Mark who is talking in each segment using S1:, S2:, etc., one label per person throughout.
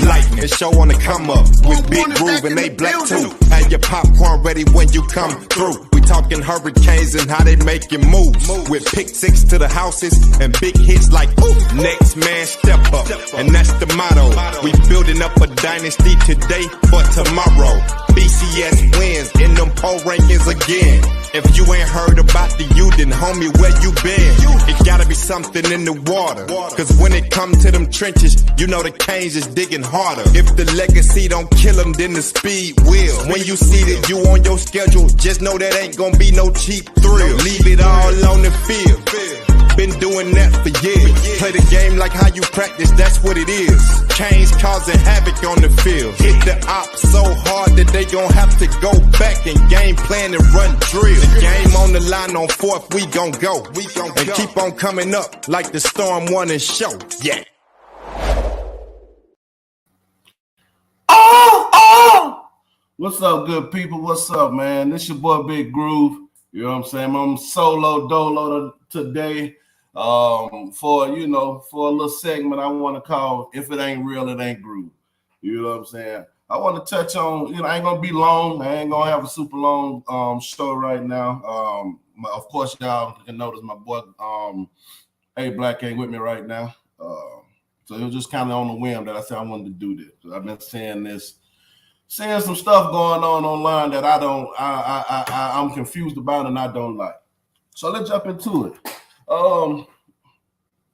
S1: lightning. The show on the come up with Big Groov and they black too. Have your popcorn ready when you come through. We talking hurricanes and how they making moves. With pick six to the houses and big hits like ooh. Next man step up, and that's the motto. We building up a dynasty today for tomorrow. BCS wins in them poll rankings again. If you ain't heard about the U, then homie, where you been? It gotta be something in the water. Cause when it come to them trenches, you know the Canes is digging harder. If the legacy don't kill them, then the speed will. When you see that you on your schedule, just know that ain't gonna be no cheap thrill. Leave it all on the field. Been doing that for years. Play the game like how you practice, that's what it is. Canes causing havoc on the field. Hit the op so hard that they gon' have to go back and game plan and run drill. The game on the line on fourth, we gon' go. And keep on coming up like the Storm won and show. Yeah.
S2: Oh! What's up, good people? What's up, man? This your boy Big Groov. You know what I'm saying? I'm solo dolo today. For a little segment I want to call "If It Ain't Real, It Ain't Groov." You know what I'm saying? I want to touch on, I ain't gonna be long. I ain't gonna have a super long show right now. Of course, y'all can notice my boy A Black ain't with me right now. So it was just kind of on the whim that I said I wanted to do this. I've been seeing some stuff going on online that I'm confused about and I don't like. So let's jump into it.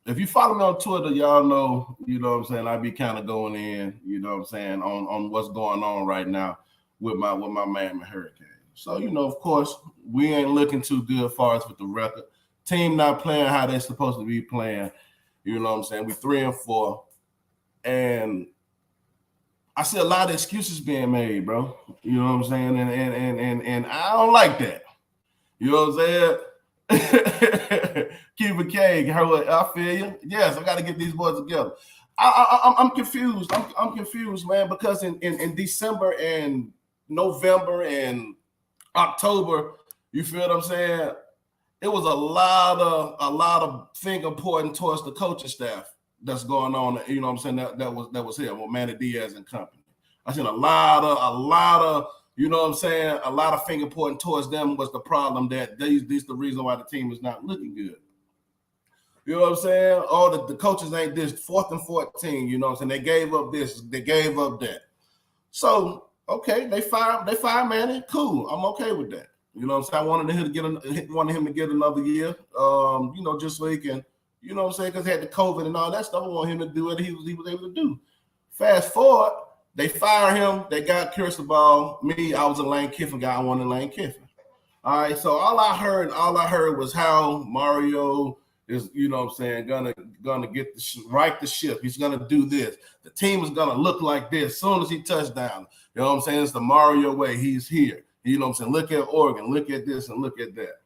S2: If you follow me on Twitter, y'all know, you know what I'm saying, I be kind of going in, you know what I'm saying, on what's going on right now with my Miami Hurricanes. So, of course, we ain't looking too good as far as with the record. Team not playing how they're supposed to be playing, you know what I'm saying? We 3-4. And I see a lot of excuses being made, bro. You know what I'm saying? And I don't like that. You know what I'm saying? Cuban K, I feel you. Yes, I got to get these boys together. I'm confused. I'm confused, man, because in December and November and October, you feel what I'm saying? It was a lot of finger pointing towards the coaching staff that's going on. You know what I'm saying? That was here with Manny Diaz and company. I seen a lot of. You know what I'm saying? A lot of finger pointing towards them was the problem that these the reason why the team is not looking good. You know what I'm saying? All the coaches ain't this 4th and 14. You know what I'm saying? They gave up this, they gave up that. So okay, they fired Manny. Cool, I'm okay with that. You know what I'm saying? I wanted him to get another year. Just so he can, you know what I'm saying? Because he had the COVID and all that stuff. I want him to do what he was able to do. Fast forward. They fired him. They got Cristobal. Me, I was a Lane Kiffin guy. I wanted Lane Kiffin. All right. So all I heard was how Mario is, you know what I'm saying, gonna get right the ship. He's gonna do this. The team is gonna look like this as soon as he touched down. You know what I'm saying? It's the Mario way. He's here. You know what I'm saying? Look at Oregon. Look at this and look at that.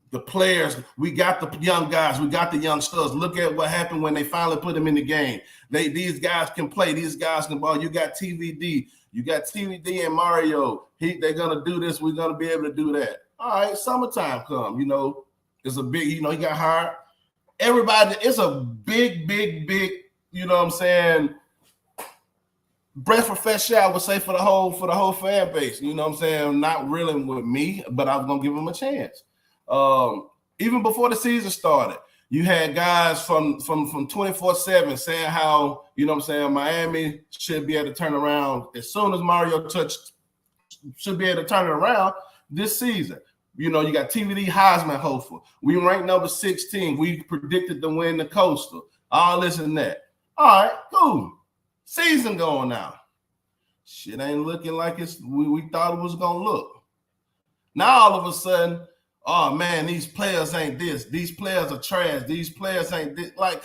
S2: The players, we got the young guys, we got the young studs. Look at what happened when they finally put them in the game. These guys can play, these guys can ball. You got TVD and Mario. They're gonna do this, we're gonna be able to do that. All right, summertime come, it's a big, he got hired. Everybody, it's a big, you know what I'm saying, breath of fresh air, I would say, for the whole fan base. You know what I'm saying? Not really with me, but I was gonna give them a chance. Even before the season started, you had guys from 24/7 saying how, you know what I'm saying, Miami should be able to turn around as soon as Mario touched, should be able to turn it around this season. You got TVD Heisman hopeful. We ranked number 16. We predicted to win the Coastal. All this and that. All right, cool. Season going now. Shit ain't looking like we thought it was gonna look. Now all of a sudden, oh man, these players ain't this. These players are trash. These players ain't this. Like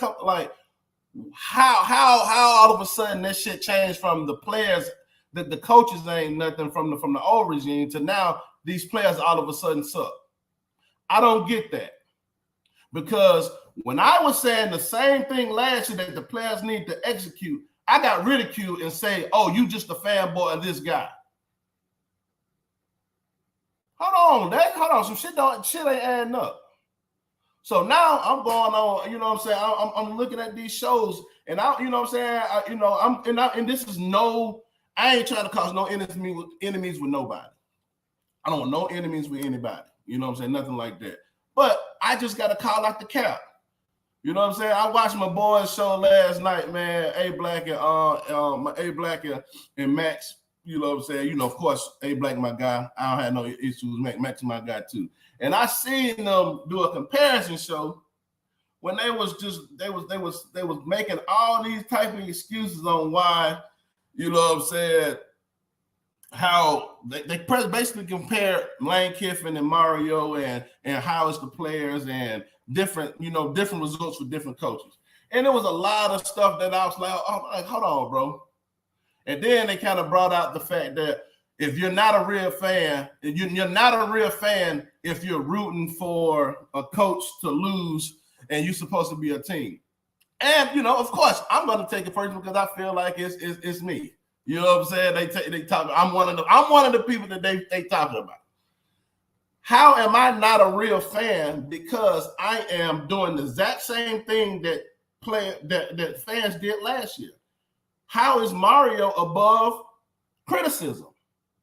S2: how all of a sudden that shit changed from the players that the coaches ain't nothing from the old regime to now these players all of a sudden suck. I don't get that, because when I was saying the same thing last year that the players need to execute, I got ridiculed and say, "Oh, you just a fanboy of this guy." Hold on. Some shit ain't adding up. So now I'm going on, you know what I'm saying? I'm looking at these shows And I, you know what I'm saying? And this is I ain't trying to cause no enemies with nobody. I don't want no enemies with anybody. You know what I'm saying? Nothing like that. But I just got to call out the cap. You know what I'm saying? I watched my boys' show last night, man. A Black and Max. You know what I'm saying? You know, of course, A Black my guy. I don't have no issues. Max is my guy too. And I seen them do a comparison show when they was making all these type of excuses on why, you know what I'm saying, how they basically compare Lane Kiffin and Mario and how it's the players and different results for different coaches. And there was a lot of stuff that I was like, hold on, bro. And then they kind of brought out the fact that if you're not a real fan, you're not a real fan if you're rooting for a coach to lose and you're supposed to be a team. And, you know, of course, I'm going to take it personally because I feel like it's me. You know what I'm saying? They talk. I'm one of the people that they talking about. How am I not a real fan? Because I am doing the exact same thing that fans did last year. How is Mario above criticism?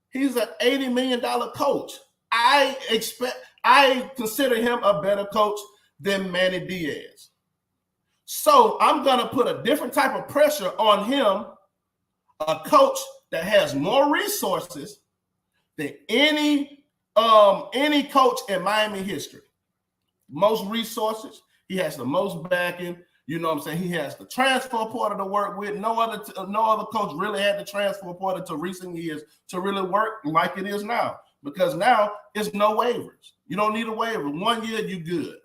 S2: He's an $80 million coach. I consider him a better coach than Manny Diaz. So I'm gonna put a different type of pressure on him, a coach that has more resources than any coach in Miami history. Most resources. He has the most backing. You know what I'm saying? He has the transfer portal to work with. No other coach really had the transfer portal to recent years to really work like it is now. Because now it's no waivers. You don't need a waiver. 1 year, you good.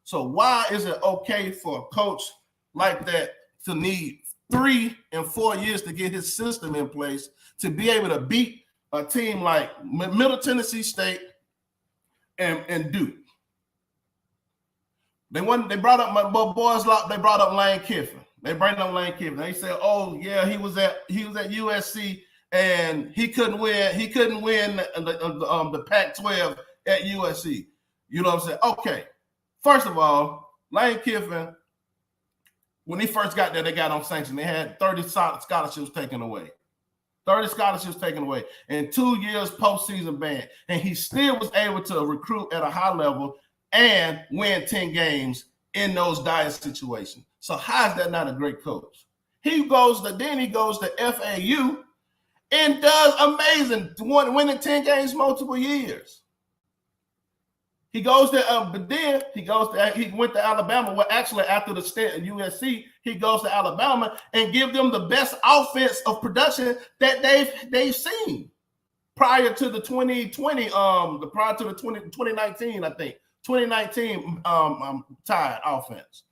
S2: So why is it okay for a coach like that to need 3 and 4 years to get his system in place to be able to beat a team like Middle Tennessee State and Duke? They brought up my boys. They brought up Lane Kiffin. They brought up Lane Kiffin. They said, "Oh yeah, he was at USC and he couldn't win. He couldn't win the Pac-12 at USC." You know what I'm saying? Okay. First of all, Lane Kiffin, when he first got there, they got on sanction. They had 30 scholarships taken away. 30 scholarships taken away. And 2 years postseason ban. And he still was able to recruit at a high level and win 10 games in those dire situations. So how is that not a great coach? He goes to FAU and does amazing, winning 10 games multiple years. He goes to, but then he went to Alabama. Well, actually, after the stint at USC, he goes to Alabama and give them the best offense of production that they've seen prior to the 2019, I think. 2019 Tide offense.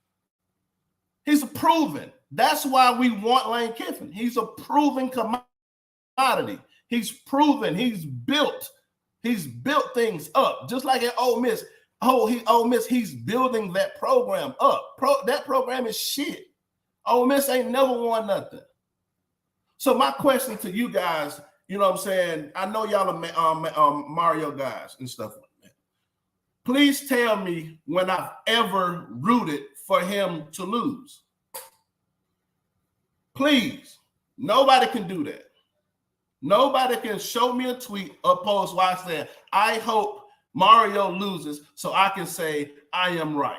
S2: He's a proven. That's why we want Lane Kiffin. He's a proven commodity. He's proven. He's built things up. Just like at Ole Miss. Ole Miss, he's building that program up. That program is shit. Ole Miss ain't never won nothing. So my question to you guys, you know what I'm saying? I know y'all are Mario guys and stuff like that. Please tell me when I've ever rooted for him to lose. Please. Nobody can do that. Nobody can show me a tweet or post where I said, I hope Mario loses so I can say I am right.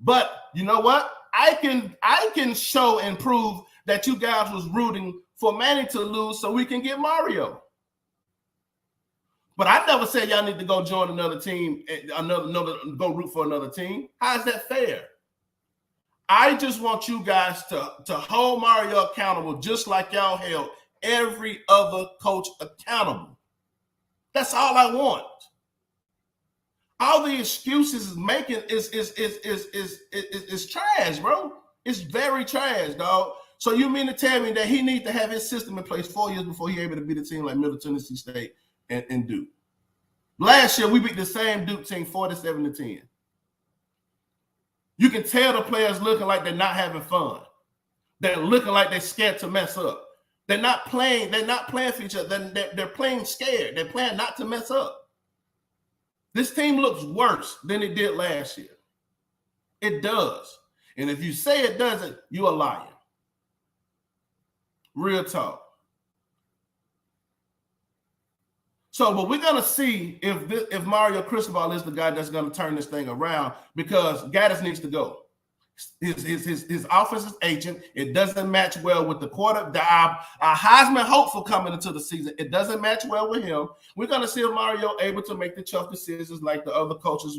S2: But you know what? I can show and prove that you guys was rooting for Manny to lose so we can get Mario. But I never said y'all need to go join another team, go root for another team. How is that fair? I just want you guys to hold Mario accountable just like y'all held every other coach accountable. That's all I want. All the excuses is making is trash, bro. It's very trash, dog. So you mean to tell me that he needs to have his system in place 4 years before he's able to beat a team like Middle Tennessee State and Duke? Last year, we beat the same Duke team 47-10. You can tell the players looking like they're not having fun. They're looking like they're scared to mess up. They're not playing for each other. They're playing scared. They're playing not to mess up. This team looks worse than it did last year. It does. And if you say it doesn't, you're a liar. Real talk. So, but we're gonna see if Mario Cristobal is the guy that's gonna turn this thing around, because Gaddis needs to go. His offense is aging. It doesn't match well with the our Heisman hopeful coming into the season. It doesn't match well with him. We're gonna see if Mario able to make the tough decisions like the other coaches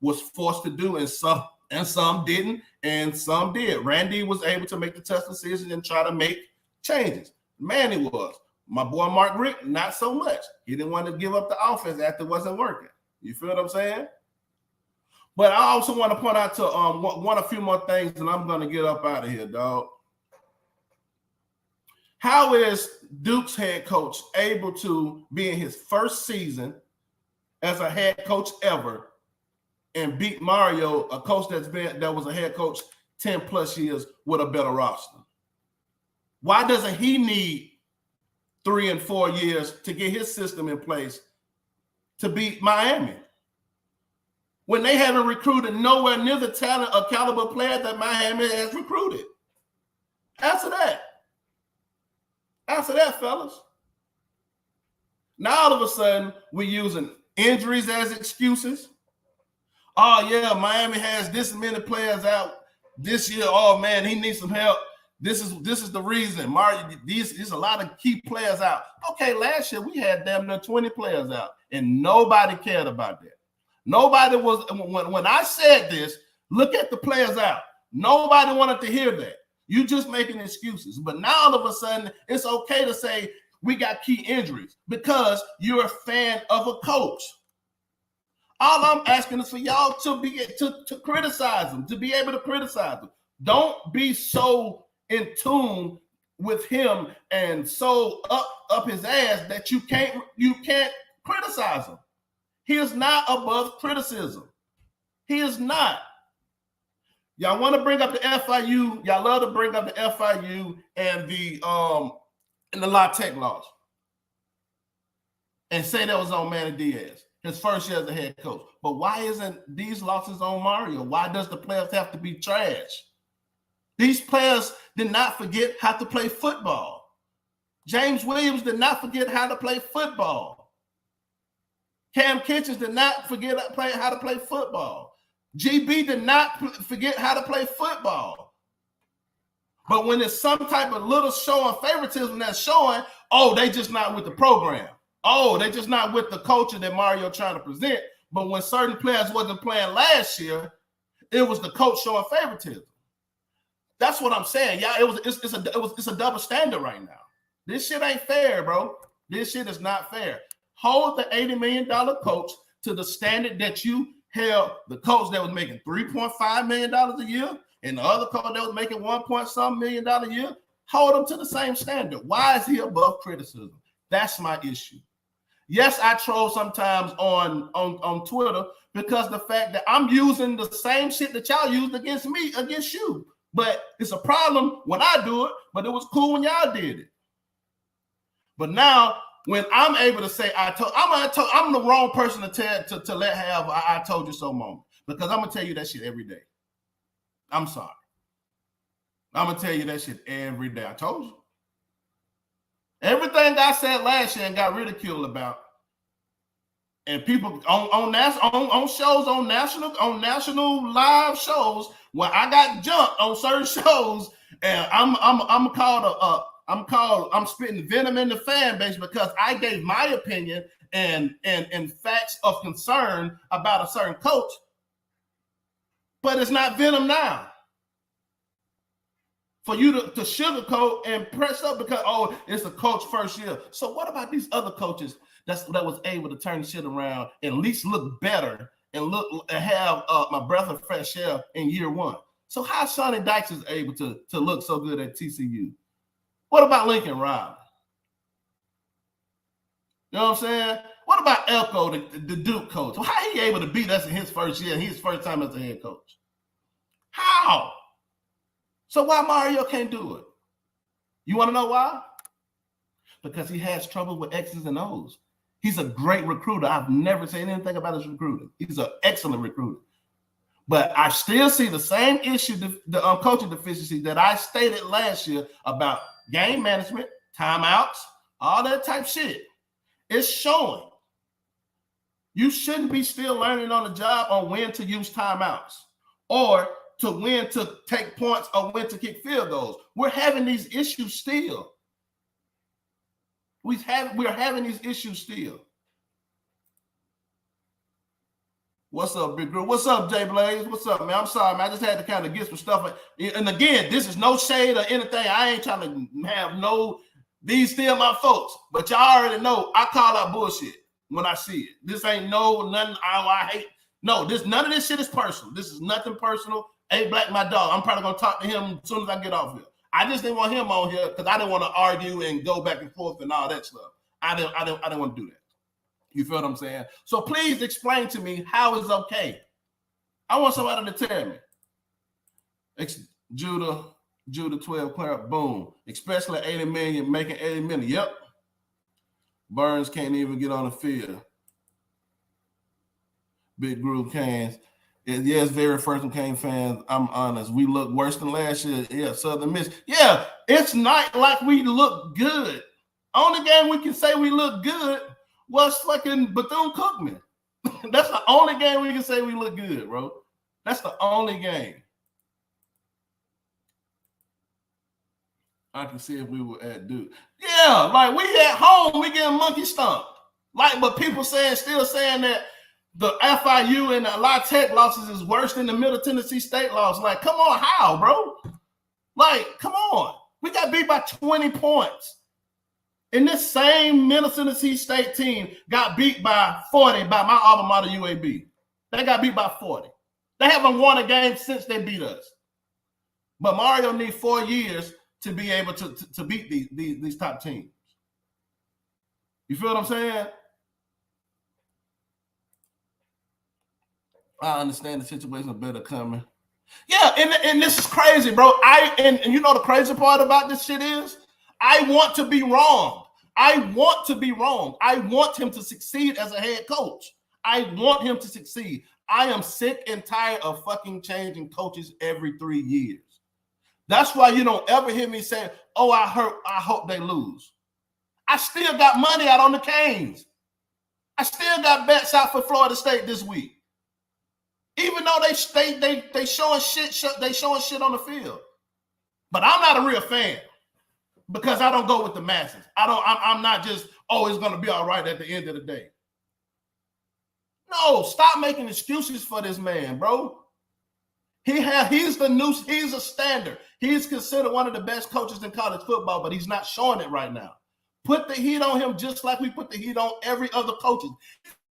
S2: was forced to do, and some didn't, and some did. Randy was able to make the tough decisions and try to make changes. Manny was. My boy Mark Richt, not so much. He didn't want to give up the offense after it wasn't working. You feel what I'm saying? But I also want to point out to a few more things, and I'm going to get up out of here, dog. How is Duke's head coach able to be in his first season as a head coach ever and beat Mario, a coach that was a head coach 10 plus years with a better roster? Why doesn't he need 3 and 4 years to get his system in place to beat Miami, when they haven't recruited nowhere near the talent or caliber player that Miami has recruited? Answer that. Answer that, fellas. Now all of a sudden we're using injuries as excuses. Oh yeah, Miami has this many players out this year. Oh man, he needs some help. This is the reason. Mario, there's a lot of key players out. Okay, last year we had damn near 20 players out, and nobody cared about that. Nobody was, when I said this, look at the players out. Nobody wanted to hear that. You just making excuses. But now all of a sudden, it's okay to say we got key injuries because you're a fan of a coach. All I'm asking is for y'all to criticize them, to be able to criticize them. Don't be so in tune with him and so up his ass that you can't criticize him. He is not above criticism. He is not. Y'all want to bring up the FIU. Y'all love to bring up the FIU and the La Tech loss and say that was on Manny Diaz, his first year as a head coach. But why isn't these losses on Mario? Why does the players have to be trash? These players did not forget how to play football. James Williams did not forget how to play football. Cam Kitchens did not forget how to play football. GB did not forget how to play football. But when there's some type of little showing favoritism that's showing, oh, they just not with the program. Oh, they just not with the culture that Mario trying to present. But when certain players wasn't playing last year, it was the coach showing favoritism. That's what I'm saying. Yeah, it's a double standard right now. This shit ain't fair, bro. This shit is not fair. Hold the $80 million coach to the standard that you held the coach that was making $3.5 million a year and the other coach that was making $1 million a year. Hold them to the same standard. Why is he above criticism? That's my issue. Yes, I troll sometimes on Twitter because the fact that I'm using the same shit that y'all used against me, against you. But it's a problem when I do it, but it was cool when y'all did it. But now, when I'm able to say I'm the wrong person to let have I told you so moment, because I'm gonna tell you that shit every day. I'm sorry. I'm gonna tell you that shit every day. I told you. Everything I said last year and got ridiculed about, and people on shows on national live shows where I got jumped on certain shows, and I'm spitting venom in the fan base because I gave my opinion and facts of concern about a certain coach, but it's not venom now. For you to sugarcoat and press up because, oh, it's a coach first year. So what about these other coaches that was able to turn shit around and at least look better and have my breath of fresh air in year one? So how Sonny Dykes is able to look so good at TCU? What about Lincoln Riley? You know what I'm saying? What about Elko, the Duke coach? Well, how he able to beat us in his first year and his first time as a head coach? How? So why Mario can't do it? You want to know why? Because he has trouble with X's and O's. He's a great recruiter. I've never said anything about his recruiting. He's an excellent recruiter. But I still see the same issue, the coaching deficiency that I stated last year about game management, timeouts, all that type shit. It's showing. You shouldn't be still learning on the job on when to use timeouts or to when to take points or when to kick field goals. We're having these issues still. We're having these issues still. What's up, Big Groov? What's up, Jay Blaze? What's up, man? I'm sorry, man. I just had to kind of get some stuff. And again, this is no shade or anything. I ain't trying to have these still my folks. But y'all already know I call out bullshit when I see it. This ain't nothing I hate. No, none of this shit is personal. This is nothing personal. Hey, Black, my dog. I'm probably going to talk to him as soon as I get off here. I just didn't want him on here because I didn't want to argue and go back and forth and all that stuff. I didn't want to do that. You feel what I'm saying? So please explain to me how it's okay. I want somebody to tell me. Judah 12, clear up, boom. Especially 80 million, making 80 million. Yep. Burns can't even get on the field. Big Groov cans. Yes, very first one came fans. I'm honest. We look worse than last year. Yeah, Southern Miss. Yeah, it's not like we look good. Only game we can say we look good was fucking Bethune-Cookman. That's the only game we can say we look good, bro. That's the only game. I can see if we were at Duke. Yeah, like we at home, we getting monkey stomped. Like, but people still saying that the FIU and the La Tech losses is worse than the Middle Tennessee State loss. Like, come on, how, bro? Like, come on. We got beat by 20 points. And this same Middle Tennessee State team got beat by 40 by my alma mater, UAB. They got beat by 40. They haven't won a game since they beat us. But Mario needs 4 years to be able to beat these top teams. You feel what I'm saying? I understand the situation better coming. Yeah, and this is crazy, bro. And you know the crazy part about this shit is I want to be wrong. I want to be wrong. I want him to succeed as a head coach. I want him to succeed. I am sick and tired of fucking changing coaches every 3 years. That's why you don't ever hear me say, oh, I hope they lose. I still got money out on the Canes. I still got bets out for Florida State this week. Even though they showing shit on the field. But I'm not a real fan because I don't go with the masses. I'm not just, oh, it's gonna be all right at the end of the day. No, stop making excuses for this man, bro. He's a standard. He's considered one of the best coaches in college football, but he's not showing it right now. Put the heat on him just like we put the heat on every other coach.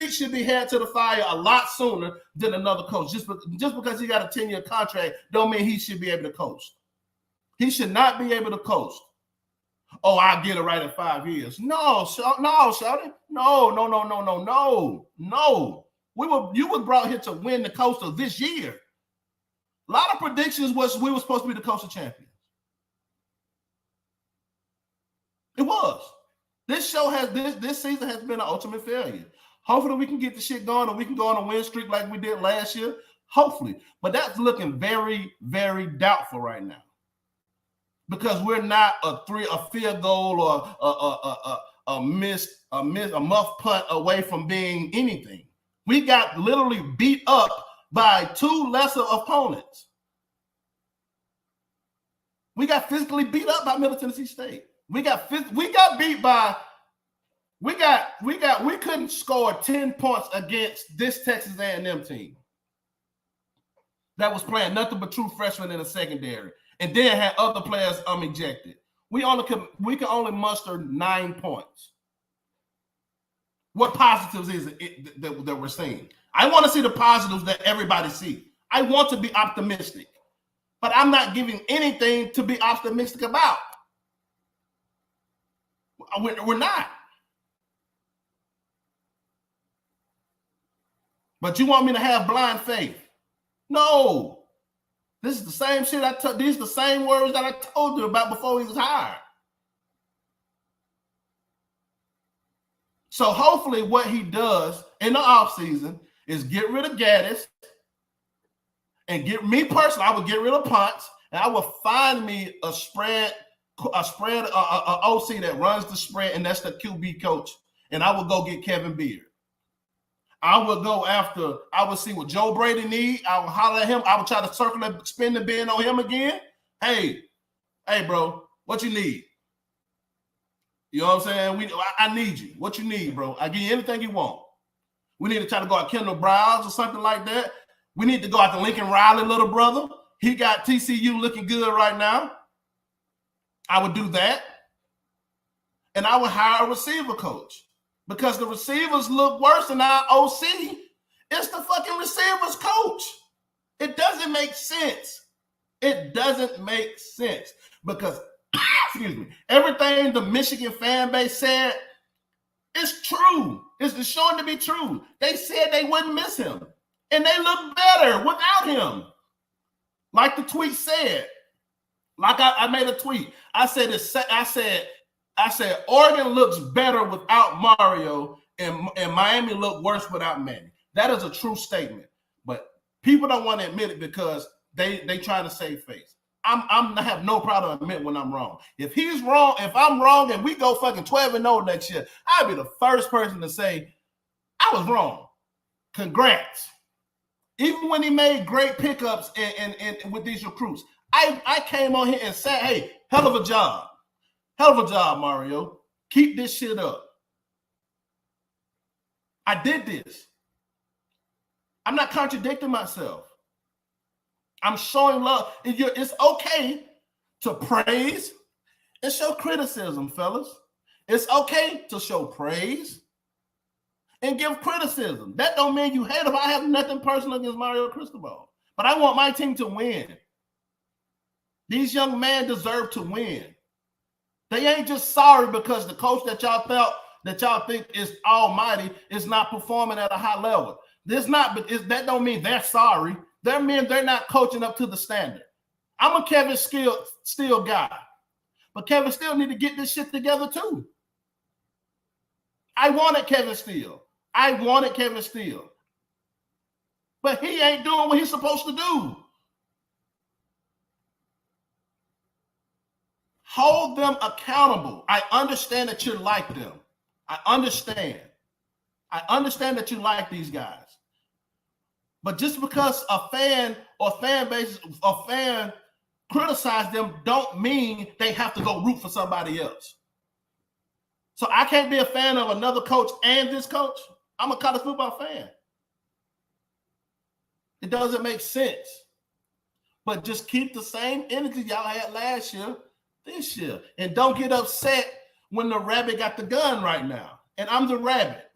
S2: He should be held to the fire a lot sooner than another coach. Just because he got a 10-year contract don't mean he should be able to coach. He should not be able to coach. Oh, I'll get it right in 5 years. No, Shawty. No. You were brought here to win the Coastal this year. A lot of predictions was we were supposed to be the Coastal champions. It was. This season has been an ultimate failure. Hopefully we can get the shit going and we can go on a win streak like we did last year. Hopefully. But that's looking very, very doubtful right now. Because we're not a field goal or a muff punt away from being anything. We got literally beat up by 2 lesser opponents. We got physically beat up by Middle Tennessee State. We couldn't score 10 points against this Texas A&M team that was playing nothing but true freshmen in the secondary, and then had other players ejected. We can only muster 9 points. What positives is it that we're seeing? I want to see the positives that everybody sees. I want to be optimistic, but I'm not giving anything to be optimistic about. We're not. But you want me to have blind faith? No. This is the same shit these are the same words that I told you about before he was hired. So hopefully what he does in the offseason is get rid of Gaddis, And get me personally, I would get rid of punts, and I would find me a OC that runs the spread, and that's the QB coach. And I would go get Kevin Beard. I would go after, I would see what Joe Brady need. I would holler at him. I would try to circle and spin the bin on him again. Hey, bro, what you need? You know what I'm saying? I need you. What you need, bro? I give you anything you want. We need to try to go at Kendall Browns or something like that. We need to go after Lincoln Riley, little brother. He got TCU looking good right now. I would do that. And I would hire a receiver coach because the receivers look worse than our OC. It's the fucking receivers coach. It doesn't make sense. It doesn't make sense because, excuse me, everything the Michigan fan base said is true. It's showing to be true. They said they wouldn't miss him, and they look better without him. Like the tweet said, like I made a tweet. I said Oregon looks better without Mario, and Miami look worse without Manny. That is a true statement, but people don't want to admit it because they trying to save face. I have no problem admitting when I'm wrong. If he's wrong, if I'm wrong, and we go fucking 12-0 next year, I'll be the first person to say I was wrong. Congrats. Even when he made great pickups and with these recruits, I came on here and said, hey, hell of a job. Hell of a job, Mario. Keep this shit up. I did this. I'm not contradicting myself. I'm showing love. It's okay to praise and show criticism, fellas. It's okay to show praise and give criticism. That don't mean you hate him. I have nothing personal against Mario Cristobal, but I want my team to win. These young men deserve to win. They ain't just sorry because the coach that y'all think is almighty is not performing at a high level. That don't mean they're sorry. That means they're not coaching up to the standard. I'm a Kevin Steele guy, but Kevin Steele need to get this shit together too. I wanted Kevin Steele, but he ain't doing what he's supposed to do. Hold them accountable. I understand that you like them. I understand that you like these guys. But just because a fan or fan base or fan criticize them don't mean they have to go root for somebody else. So I can't be a fan of another coach and this coach. I'm a college football fan. It doesn't make sense. But just keep the same energy y'all had last year, this year. And don't get upset when the rabbit got the gun right now. And I'm the rabbit.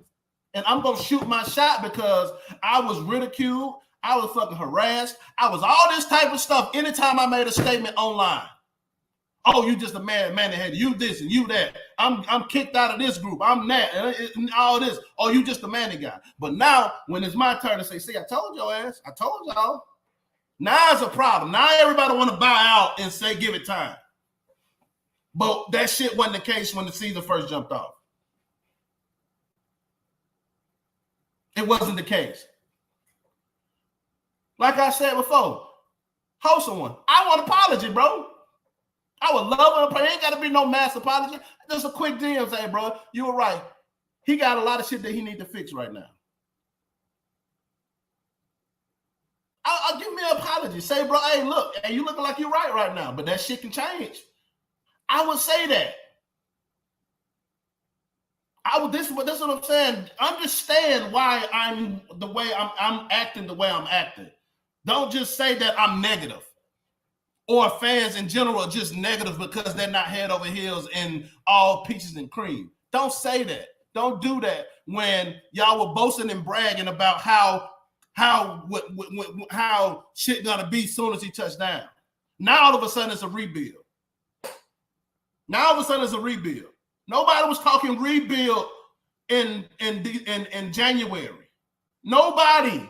S2: And I'm going to shoot my shot because I was ridiculed. I was fucking harassed. I was all this type of stuff anytime I made a statement online. Oh, you just a man that had you this and you that. I'm kicked out of this group. I'm that and all this. Oh, you just a Manny guy. But now when it's my turn to say, see, I told your ass. I told y'all. Now it's a problem. Now everybody want to buy out and say, give it time. But that shit wasn't the case when the season first jumped off. It wasn't the case. Like I said before, host someone. I want an apology, bro. I would love it. It ain't got to be no mass apology. Just a quick DM say, bro, you were right. He got a lot of shit that he need to fix right now. I'll give me an apology. Say, bro, hey, look, hey, you looking like you're right now, but that shit can change. I would say that. This is what I'm saying. Understand why I'm the way I'm acting the way I'm acting. Don't just say that I'm negative or fans in general are just negative because they're not head over heels and all peaches and cream. Don't say that. Don't do that when y'all were boasting and bragging about how shit gonna be soon as he touched down. Now all of a sudden it's a rebuild. Nobody was talking rebuild in January. Nobody.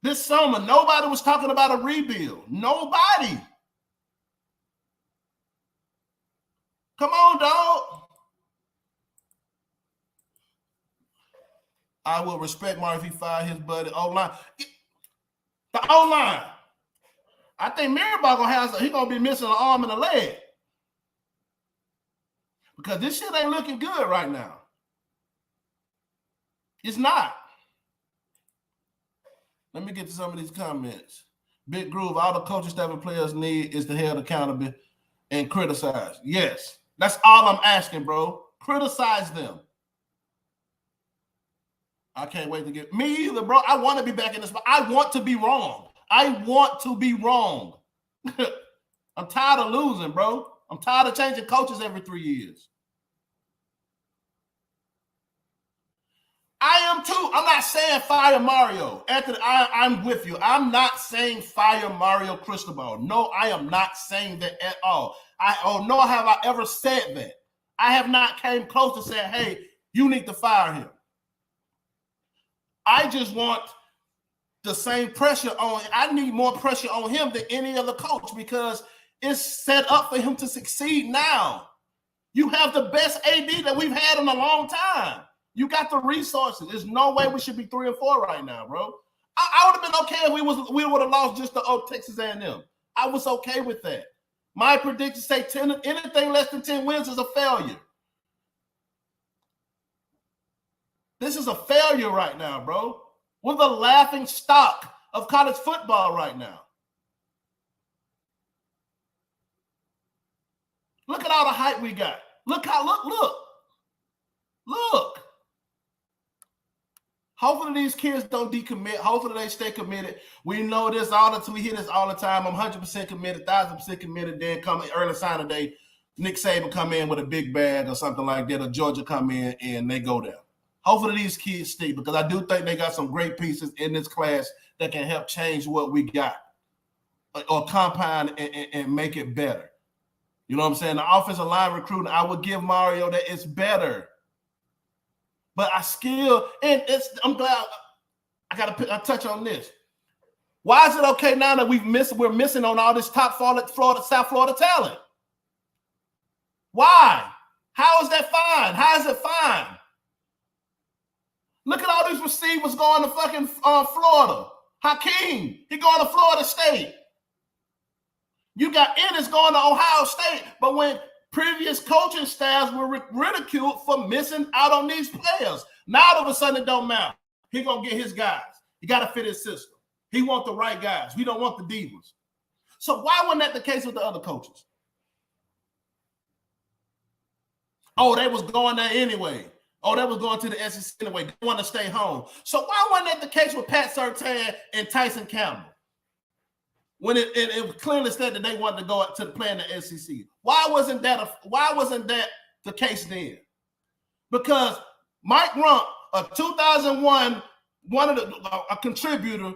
S2: This summer, nobody was talking about a rebuild. Nobody. Come on, dog. I will respect Mark if he fired his buddy O-line. The O-line. I think Mirabal he's gonna be missing an arm and a leg. Because this shit ain't looking good right now. It's not. Let me get to some of these comments. Big Groove, all the coaching staff and players need is to hold accountable and criticize. Yes, that's all I'm asking, bro. Criticize them. I can't wait to get me either, bro. I want to be back in this spot. I want to be wrong. I want to be wrong. I'm tired of losing, bro. I'm tired of changing coaches every 3 years. I am too. I'm not saying fire Mario. Anthony, I'm with you. I'm not saying fire Mario Cristobal. No, I am not saying that at all. Nor have I ever said that. I have not came close to saying, hey, you need to fire him. I just want the same pressure on. I need more pressure on him than any other coach because it's set up for him to succeed now. You have the best AD that we've had in a long time. You got the resources. There's no way we should be 3-4 right now, bro. I would have been okay if we would have lost just the old Texas A&M. I was okay with that. My prediction say anything less than 10 wins is a failure. This is a failure right now, bro. We're the laughing stock of college football right now. Look at all the hype we got. Look. Hopefully these kids don't decommit. Hopefully they stay committed. We know this we hear this all the time. I'm 100% committed, 1,000% committed. Then come early signing day, Nick Saban come in with a big bag or something like that, or Georgia come in and they go down. Hopefully these kids stay because I do think they got some great pieces in this class that can help change what we got or compound and make it better. You know what I'm saying? The offensive line recruiting, I would give Mario that it's better. But I'm glad I got to touch on this. Why is it okay now that we're missing on all this top South Florida talent? Why? How is that fine? How is it fine? Look at all these receivers going to fucking Florida. Hakeem, he going to Florida State. You got Ennis going to Ohio State. But when previous coaching staffs were ridiculed for missing out on these players. Now all of a sudden it don't matter. He gonna get his guys. He got to fit his system. He want the right guys. We don't want the divas. So why wasn't that the case with the other coaches? Oh, they was going there anyway. Oh, they was going to the SEC anyway. They want to stay home. So why wasn't that the case with Pat Surtain and Tyson Campbell? When it clearly said that they wanted to go to play in the SEC. Why wasn't that the case then? Because Mike Rump, a 2001, a contributor,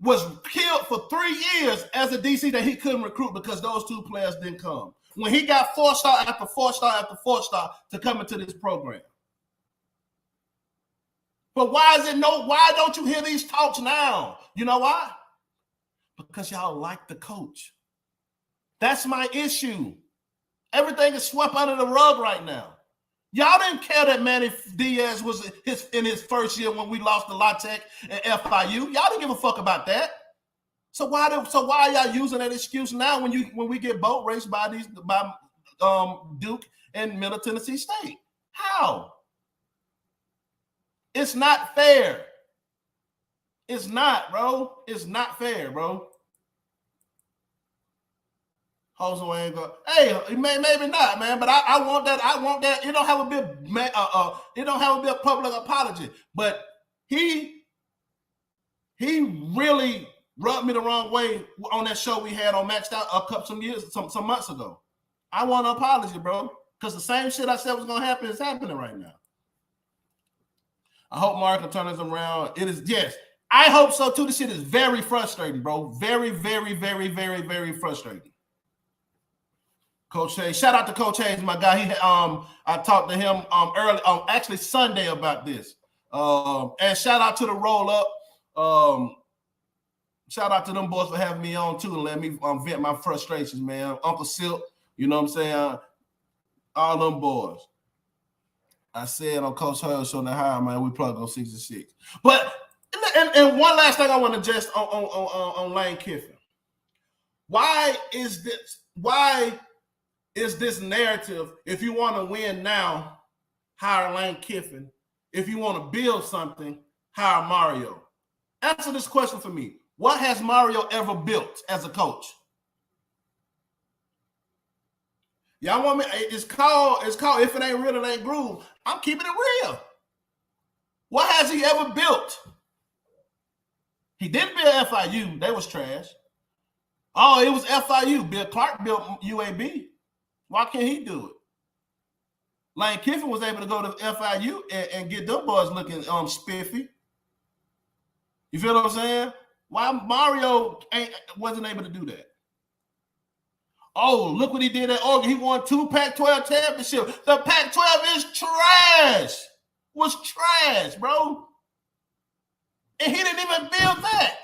S2: was killed for 3 years as a DC that he couldn't recruit because those two players didn't come. When he got 4-star after 4-star after 4-star to come into this program. But why don't you hear these talks now? You know why? Because y'all like the coach. That's my issue. Everything is swept under the rug right now. Y'all didn't care that Manny Diaz was in his first year when we lost to La Tech and FIU. Y'all didn't give a fuck about that. So why are y'all using that excuse now when we get boat raced by Duke and Middle Tennessee State? How? It's not fair. It's not, bro. It's not fair, bro. Jose ain't go. Hey, maybe not, man. But I want that. I want that. It don't have to be it don't have to be a public apology. But he really rubbed me the wrong way on that show we had on Maxed Out some months ago. I want an apology, bro, because the same shit I said was gonna happen is happening right now. I hope Mark can turn this around. It is, yes. I hope so too. This shit is very frustrating, bro. Very, very, very, very, very frustrating. Coach Hayes. Shout out to Coach Hayes, my guy. I talked to him early, actually Sunday about this. And shout out to the roll up. Shout out to them boys for having me on too and let me vent my frustrations, man. Uncle Silk, you know what I'm saying? All them boys. I said on Coach Hayes on the high, man, we probably go 6-6. But and one last thing I want to just on Lane Kiffin. Why is this narrative? If you want to win now, hire Lane Kiffin. If you want to build something, hire Mario. Answer this question for me. What has Mario ever built as a coach? Y'all want me? It's called If It Ain't Real, It Ain't Groove. I'm keeping it real. What has he ever built? He didn't build FIU. They was trash. Oh, it was FIU. Bill Clark built UAB. Why can't he do it? Lane Kiffin was able to go to FIU and get them boys looking spiffy. You feel what I'm saying? Why Mario wasn't able to do that? Oh, look what he did at Oregon. He won 2 Pac-12 championships. The Pac-12 is trash. Was trash, bro. And he didn't even build that.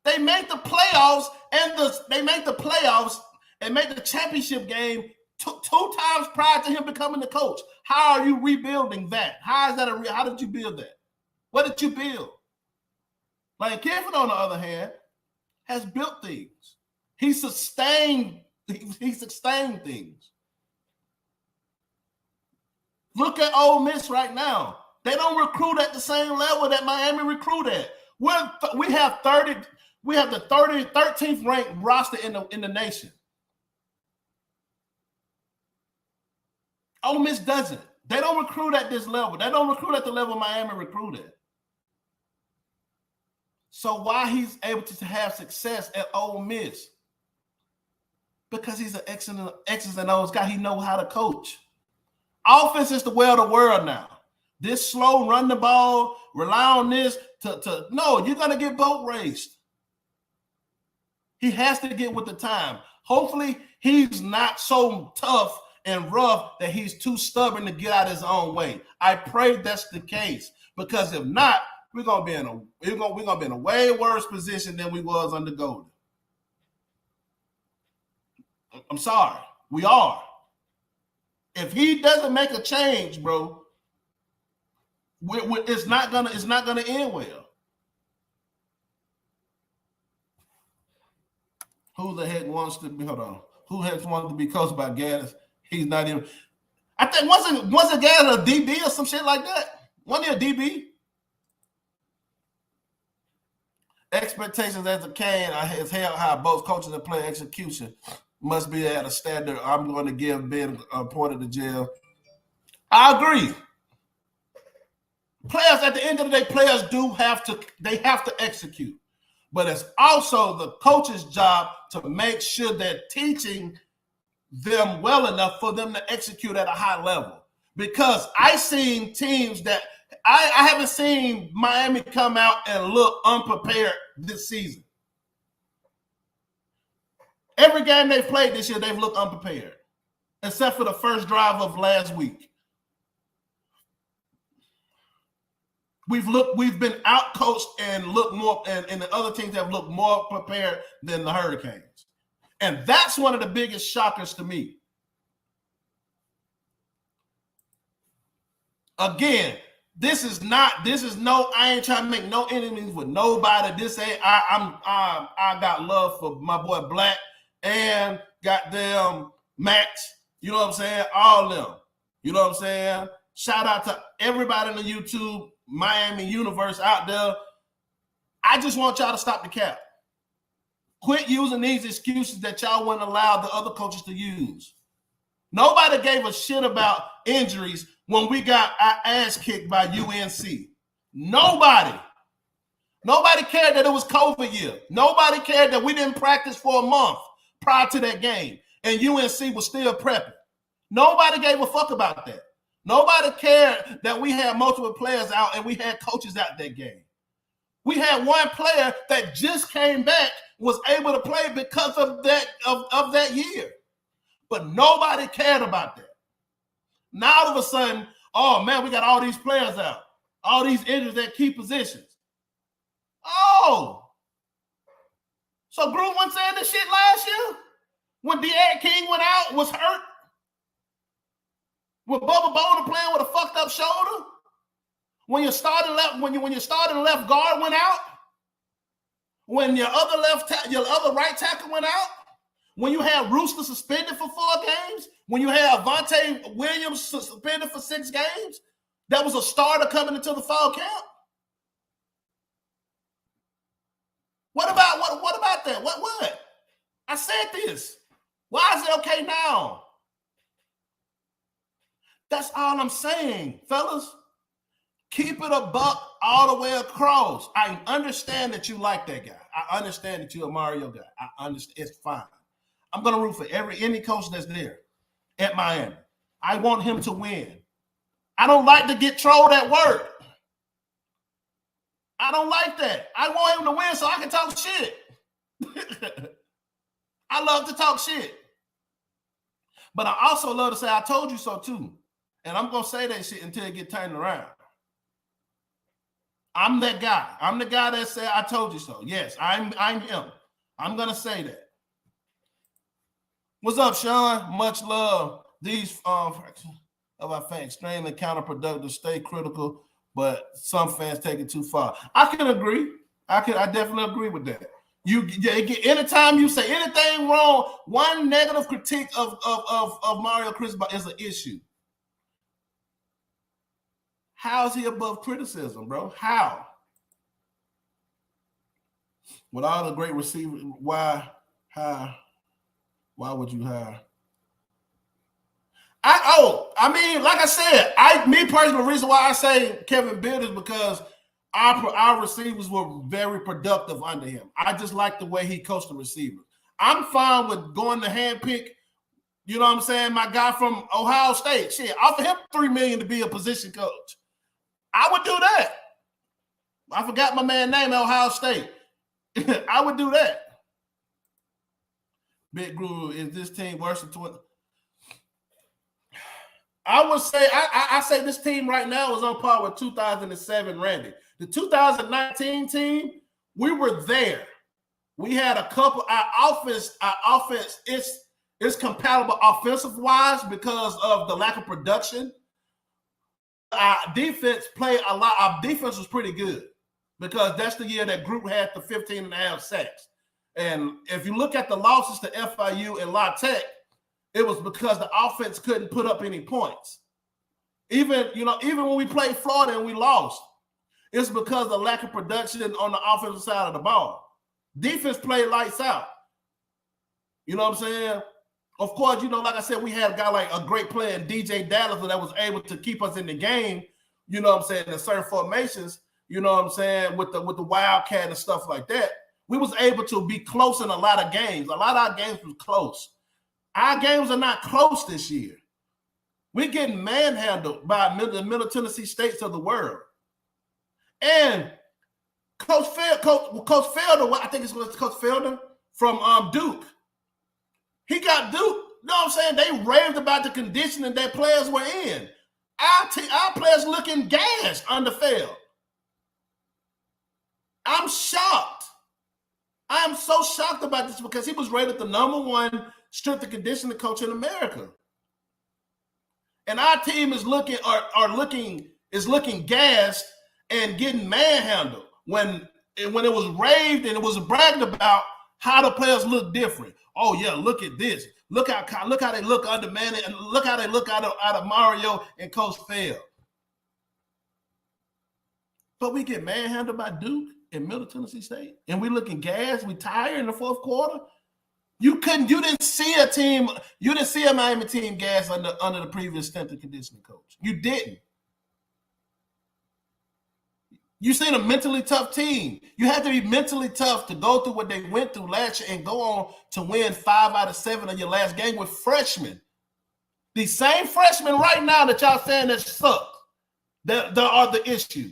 S2: They made the playoffs and made the championship game two times prior to him becoming the coach. How are you rebuilding that? How did you build that? What did you build? Lane Kiffin, on the other hand, has built things. He sustained things. Look at Ole Miss right now. They don't recruit at the same level that Miami recruit at. We have the 13th ranked roster in the nation. Ole Miss doesn't. They don't recruit at this level. They don't recruit at the level Miami recruited. So why he's able to have success at Ole Miss? Because he's an X's and O's guy. He knows how to coach. Offense is the way of the world now. This slow, run the ball, rely on this no, you're going to get boat raced. He has to get with the time. Hopefully, he's not so tough and rough that he's too stubborn to get out of his own way. I pray that's the case, because if not, we're gonna be in a way worse position than we was under Golden. I'm sorry, we are. If he doesn't make a change, bro, it's not gonna end well. Who the heck wants to be? Hold on. Who heck wants to be coached by Gaddis? He's not even. I think wasn't Gaddis a DB or some shit like that? Wasn't he a DB? Expectations as a Kane is held high. Both coaching and player execution must be at a standard. I'm going to give Ben a point of the jail. I agree. Players, at the end of the day, players have to execute. But it's also the coach's job to make sure they're teaching them well enough for them to execute at a high level. Because I've seen teams that I haven't seen Miami come out and look unprepared this season. Every game they've played this year, they've looked unprepared, except for the first drive of last week. We've been out-coached and looked more, and the other teams have looked more prepared than the Hurricanes. And that's one of the biggest shockers to me. Again, I ain't trying to make no enemies with nobody. This ain't, I got love for my boy Black and goddamn Max. You know what I'm saying? All them. You know what I'm saying? Shout out to everybody in the YouTube Miami universe out there. I just want y'all to stop the cap. Quit using these excuses that y'all wouldn't allow the other coaches to use. Nobody gave a shit about injuries when we got our ass kicked by UNC. Nobody. Nobody cared that it was COVID year. Nobody cared that we didn't practice for a month prior to that game and UNC was still prepping. Nobody gave a fuck about that. Nobody cared that we had multiple players out and we had coaches out that game. We had one player that just came back, was able to play because of that year. But nobody cared about that. Now all of a sudden, oh man, we got all these players out, all these injuries at key positions. Oh, so Groov wasn't saying this shit last year when De'Aaron King went out, was hurt, with Bubba Bonner playing with a fucked up shoulder, when your starting left guard went out, when your other right tackle went out. When you have Rooster suspended for 4 games, when you have Vontae Williams suspended for 6 games, that was a starter coming into the fall camp. What about that? What? I said this. Why is it okay now? That's all I'm saying, fellas. Keep it a buck all the way across. I understand that you like that guy. I understand that you're a Mario guy. I understand. It's fine. I'm going to root for any coach that's there at Miami. I want him to win. I don't like to get trolled at work. I don't like that. I want him to win so I can talk shit. I love to talk shit. But I also love to say, I told you so too. And I'm going to say that shit until it get turned around. I'm that guy. I'm the guy that said, I told you so. Yes, I'm him. I'm going to say that. What's up, Sean? Much love. These of our fans extremely counterproductive, stay critical, but some fans take it too far. I can agree. I definitely agree with that. Anytime you say anything wrong, one negative critique of Mario Cristobal is an issue. How is he above criticism, bro? How? With all the great receivers, why would you hire? Like I said, me personally, the reason why I say Kevin Beard is because our receivers were very productive under him. I just like the way he coached the receivers. I'm fine with going to handpick, you know what I'm saying, my guy from Ohio State. Shit, offer him $3 million to be a position coach. I would do that. I forgot my man's name at Ohio State. I would do that. Big Groov, is this team worse than 20? I would say, I say this team right now is on par with 2007 Randy. The 2019 team, we were there. We had a couple, our offense is compatible offensive-wise because of the lack of production. Our defense played a lot. Our defense was pretty good because that's the year that Groov had the 15.5 sacks. And if you look at the losses to FIU and La Tech, it was because the offense couldn't put up any points. Even when we played Florida and we lost, it's because of the lack of production on the offensive side of the ball. Defense played lights out. You know what I'm saying? Of course, like I said, we had a guy like a great player in DJ Dallas that was able to keep us in the game, you know what I'm saying, in certain formations, you know what I'm saying, with the Wildcat and stuff like that. We was able to be close in a lot of games. A lot of our games was close. Our games are not close this year. We're getting manhandled by the Middle Tennessee States of the world. And Coach Felder, I think it's Coach Felder from Duke. He got Duke. You know what I'm saying? They raved about the conditioning that players were in. Our players looking gassed under Fel. I'm shocked. I am so shocked about this because he was rated the #1 strength and conditioning coach in America. And our team is looking gassed and getting manhandled when it was raved and it was bragged about how the players look different. Oh yeah, look at this. Look how they look under Manning, and look how they look out of Mario and Coach Fel. But we get manhandled by Duke and Middle Tennessee State, and we looking gas. We tired in the fourth quarter. You didn't see a Miami team gas under the previous strength and conditioning coach. You didn't. You seen a mentally tough team. You had to be mentally tough to go through what they went through last year and go on to win 5 out of 7 of your last game with freshmen. These same freshmen right now that y'all saying that suck, that are the issue.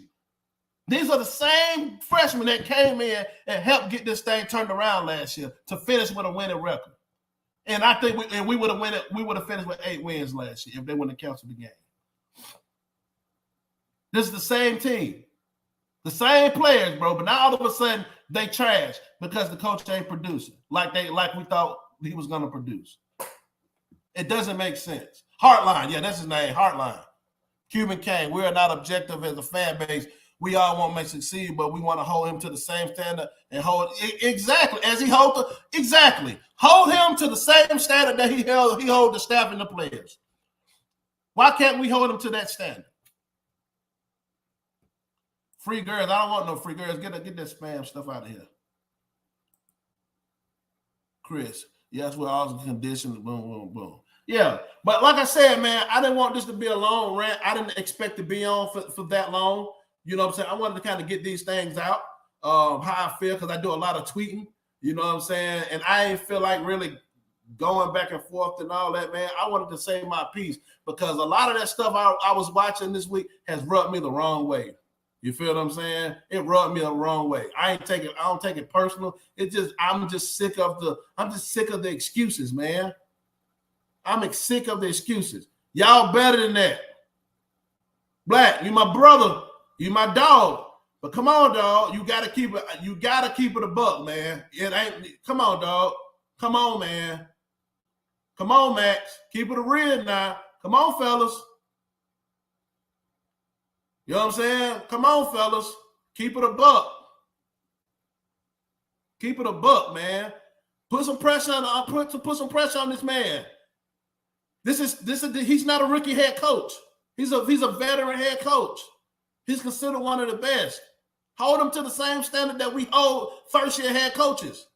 S2: These are the same freshmen that came in and helped get this thing turned around last year to finish with a winning record. And I think we would have finished with 8 wins last year if they wouldn't have canceled the game. This is the same team. The same players, bro, but now all of a sudden they trash because the coach ain't producing like we thought he was going to produce. It doesn't make sense. Heartline, yeah, that's his name, Heartline. Cuban Kane, we are not objective as a fan base. we all want to succeed, but we want to hold him to the same standard and hold exactly as he hold hold him to the same standard that he hold the staff and the players. Why can't we hold him to that standard? Free girls, I don't want no free girls. Get that spam stuff out of here. Chris, yes, we're all conditioned. Boom, boom, boom. Yeah, but like I said, man, I didn't want this to be a long rant. I didn't expect to be on for that long. You know what I'm saying? I wanted to kind of get these things out, how I feel, because I do a lot of tweeting. You know what I'm saying? And I ain't feel like really going back and forth and all that, man. I wanted to say my piece because a lot of that stuff I was watching this week has rubbed me the wrong way. You feel what I'm saying? It rubbed me the wrong way. I don't take it personal. I'm just sick of the excuses, man. I'm sick of the excuses. Y'all better than that. Black, you my brother, you my dog. But come on, dog. You gotta keep it a buck, man. It ain't come on, dog. Come on, man. Come on, Max. Keep it a real now. Come on, fellas. You know what I'm saying? Come on, fellas. Keep it a buck. Keep it a buck, man. Put some pressure on. Put some pressure on this man. He's not a rookie head coach. He's a veteran head coach. He's considered one of the best. Hold him to the same standard that we hold first-year head coaches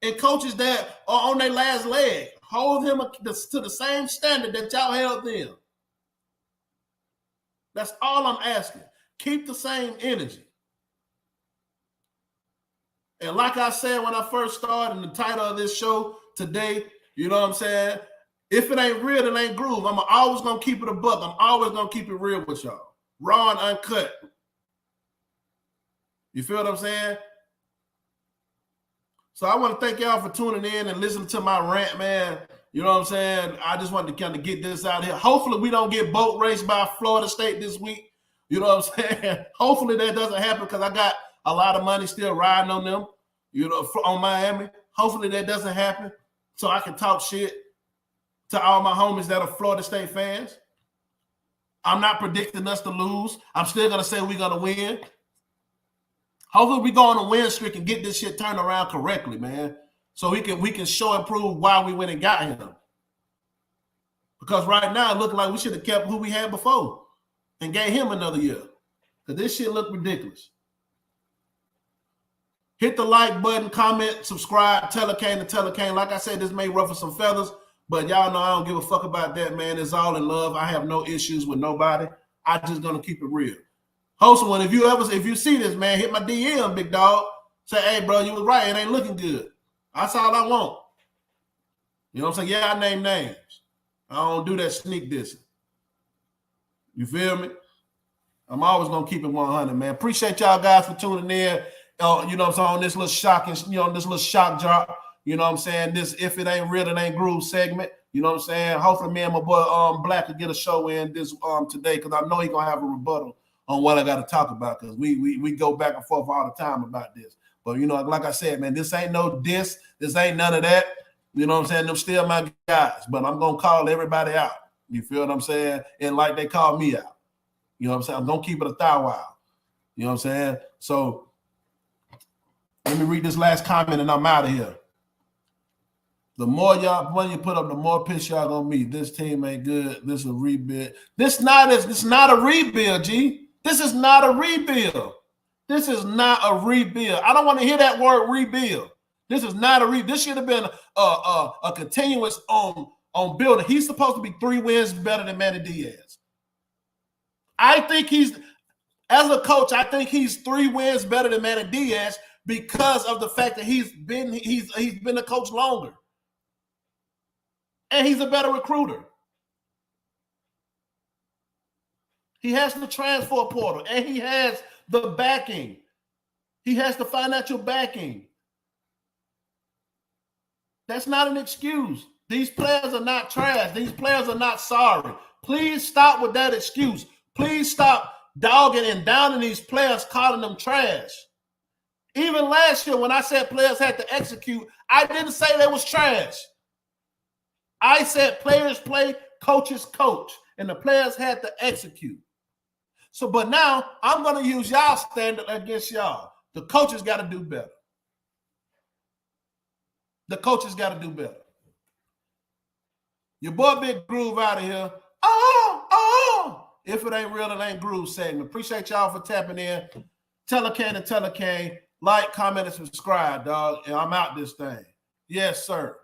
S2: and coaches that are on their last leg. Hold him to the same standard that y'all held them. That's all I'm asking. Keep the same energy. And like I said when I first started in the title of this show today, you know what I'm saying? If it ain't real, it ain't groove. I'm always going to keep it a buck. I'm always going to keep it real with y'all. Raw and uncut. You feel what I'm saying? So I want to thank y'all for tuning in and listening to my rant, man. You know what I'm saying? I just wanted to kind of get this out here. Hopefully we don't get boat raced by Florida State this week. You know what I'm saying? Hopefully that doesn't happen because I got a lot of money still riding on them, you know, on Miami. Hopefully that doesn't happen so I can talk shit to all my homies that are Florida State fans. I'm not predicting us to lose. I'm still going to say we're going to win. Hopefully we go on a win streak and get this shit turned around correctly, man. So we can show and prove why we went and got him. Because right now it looks like we should have kept who we had before and gave him another year. Because this shit look ridiculous. Hit the like button, comment, subscribe, tell a cane to tell a cane. Like I said, this may ruffle some feathers, but y'all know I don't give a fuck about that, man. It's all in love. I have no issues with nobody. I just gonna keep it real. Host one, if you see this, man, hit my DM, big dog. Say, hey, bro, you was right. It ain't looking good. That's all I want. You know what I'm saying? Yeah, I name names. I don't do that sneak dissing. You feel me? I'm always going to keep it 100, man. Appreciate y'all guys for tuning in. You know what I'm saying? On this little shocking, this little shock drop. You know what I'm saying? This If It Ain't Real, It Ain't Groove segment. You know what I'm saying? Hopefully me and my boy Black will get a show in this today because I know he's going to have a rebuttal on what I got to talk about because we go back and forth all the time about this. But, you know, like I said, man, this ain't no diss. This ain't none of that. You know what I'm saying? Them still my guys. But I'm going to call everybody out. You feel what I'm saying? And like they call me out. You know what I'm saying? I'm going to keep it a thou wow. You know what I'm saying? So let me read this last comment and I'm out of here. The more when you put up, the more piss y'all going to meet. This team ain't good. This is a rebuild. This not a rebuild, G. This is not a rebuild. This is not a rebuild. I don't want to hear that word rebuild. This is not a rebuild. This should have been a continuous on building. He's supposed to be 3 wins better than Manny Diaz. I think as a coach, I think he's 3 wins better than Manny Diaz because of the fact that he's been a coach longer. And he's a better recruiter. He has the transfer portal and he has the backing. He has the financial backing. That's not an excuse. These players are not trash. These players are not sorry. Please stop with that excuse. Please stop dogging and downing these players, calling them trash. Even last year when I said players had to execute, I didn't say they was trash. I said players play, coaches coach, and the players had to execute. So, but now I'm going to use y'all standard against y'all. The coaches got to do better. The coaches got to do better. Your boy Big Groove out of here. If it ain't real, it ain't Groove segment. Appreciate y'all for tapping in. Tell a Kane and tell a Kane. Like, comment, and subscribe, dog. And I'm out this thing. Yes, sir.